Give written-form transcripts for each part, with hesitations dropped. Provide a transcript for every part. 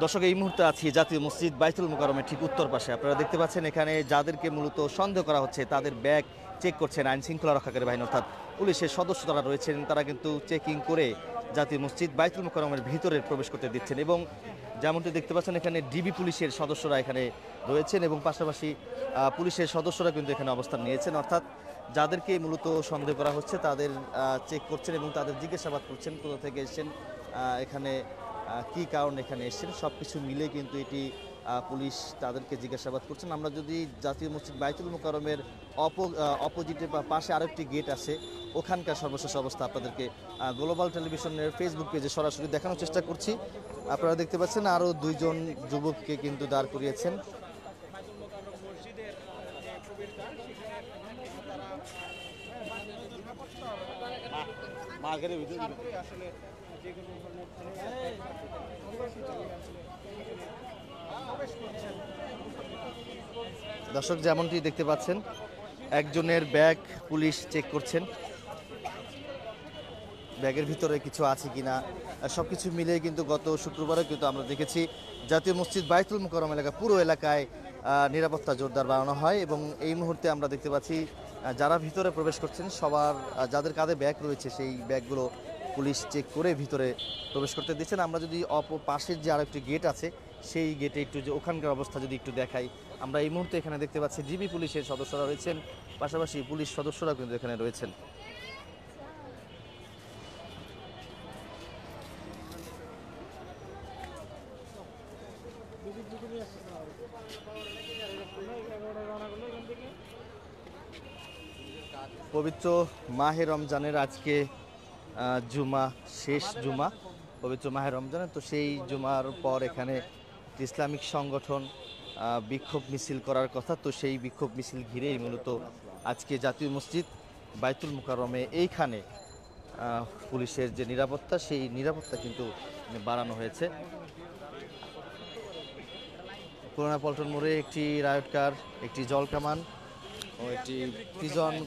দর্শক, এই মুহূর্তে আছি জাতীয় মসজিদ বাইতুল মোকাররমের ঠিক উত্তর পাশে। আপনারা দেখতে পাচ্ছেন এখানে যাদেরকে মূলত সন্দেহ করা হচ্ছে তাদের ব্যাগ চেক করছেন আইন শৃঙ্খলা রক্ষাকারী বাহিনী, অর্থাৎ পুলিশের সদস্য যারা রয়েছেন তারা কিন্তু চেকিং করে জাতীয় মসজিদ বাইতুল মোকাররমের ভিতরে প্রবেশ করতে দিচ্ছেন। এবং যেমনটি দেখতে পাচ্ছেন এখানে ডিবি পুলিশের সদস্যরা এখানে রয়েছেন এবং পাশাপাশি পুলিশের সদস্যরা কিন্তু এখানে অবস্থান নিয়েছেন, অর্থাৎ যাদেরকে মূলত সন্দেহ করা হচ্ছে তাদের চেক করছেন এবং তাদের জিজ্ঞাসাবাদ করছেন কোথা থেকে এসেছেন, এখানে কি কারণ এখানে এসেছেন, সব কিছু মিলে কিন্তু এটি পুলিশ তাদেরকে জিজ্ঞাসাবাদ করছেন। আমরা যদি জাতীয় মসজিদ বাইতুল মোকাররমের অপোজিটে বা পাশে আরেকটি গেট আছে, ওখানকার সর্বশেষ অবস্থা আপনাদেরকে গ্লোবাল টেলিভিশনের ফেসবুক পেজে সরাসরি দেখানোর চেষ্টা করছি। আপনারা দেখতে পাচ্ছেন আরও দুইজন যুবককে কিন্তু দাঁড় করিয়েছেন। দর্শক, যেমনটি দেখতে পাচ্ছেন একজনের ব্যাগ পুলিশ চেক করছেন, ব্যাগের ভিতরে কিছু আছে কিনা সব কিছু মিলিয়ে কিন্তু গত শুক্রবারে কিন্তু আমরা দেখেছি জাতীয় মসজিদ বাইতুল মোকাররম এলাকা পুরো এলাকায় নিরাপত্তা জোরদার বাড়ানো হয়। এবং এই মুহূর্তে আমরা দেখতে পাচ্ছি যারা ভিতরে প্রবেশ করছেন সবার যাদের কাঁধে ব্যাগ রয়েছে সেই ব্যাগগুলো পুলিশ চেক করে ভিতরে প্রবেশ করতে দিচ্ছেন। আমরা যদি পাশের যে আরেকটি গেট আছে সেই গেটে একটু যে ওখানকার অবস্থা যদি একটু দেখাই, আমরা এই মুহূর্তে এখানে দেখতে পাচ্ছি ডিবি পুলিশের সদস্যরা রয়েছেন, পাশাপাশি পুলিশ সদস্যরা কিন্তু এখানে রয়েছেন। পবিত্র মাহে রমজানের আজকে জুমা, শেষ জুমা পবিত্র মাহে রমজানের, তো সেই জুমার পর এখানে ইসলামিক সংগঠন বিক্ষোভ মিছিল করার কথা, তো সেই বিক্ষোভ মিছিল ঘিরেই মূলত আজকে জাতীয় মসজিদ বাইতুল মোকাররমে এইখানে পুলিশের যে নিরাপত্তা সেই নিরাপত্তা কিন্তু বাড়ানো হয়েছে। পুরানা পল্টন মোড়ে একটি রায়ট কার, একটি জলকামান ও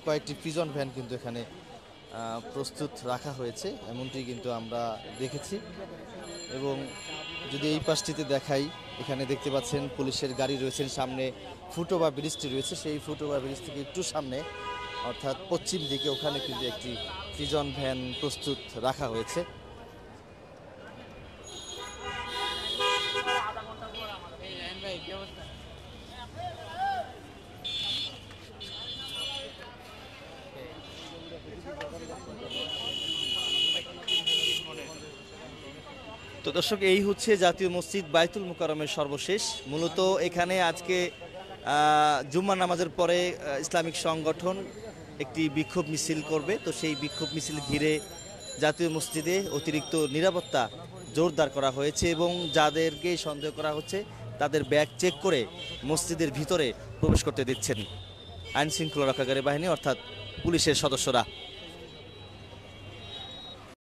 কয়েকটি প্রিজন ভ্যান কিন্তু এখানে প্রস্তুত রাখা হয়েছে, এমনটি কিন্তু আমরা দেখেছি। এবং যদি এই পাশটিতে দেখাই, এখানে দেখতে পাচ্ছেন পুলিশের গাড়ি রয়েছেন, সামনে ফুটওভার ব্রিজটি রয়েছে, সেই ফুটওভার ব্রিজ থেকে একটু সামনে অর্থাৎ পশ্চিম দিকে ওখানে কিন্তু একটি প্রিজন ভ্যান প্রস্তুত রাখা হয়েছে। তো দর্শক, এই হচ্ছে জাতীয় মসজিদ বাইতুল মোকাররমের সর্বশেষ। মূলত এখানে আজকে জুম্মার নামাজের পরে ইসলামিক সংগঠন একটি বিক্ষোভ মিছিল করবে, তো সেই বিক্ষোভ মিছিল ঘিরে জাতীয় মসজিদে অতিরিক্ত নিরাপত্তা জোরদার করা হয়েছে এবং যাদেরকে সন্দেহ করা হচ্ছে তাদের ব্যাগ চেক করে মসজিদের ভিতরে প্রবেশ করতে দিচ্ছেন আইন শৃঙ্খলা রক্ষাকারী বাহিনী, অর্থাৎ পুলিশের সদস্যরা।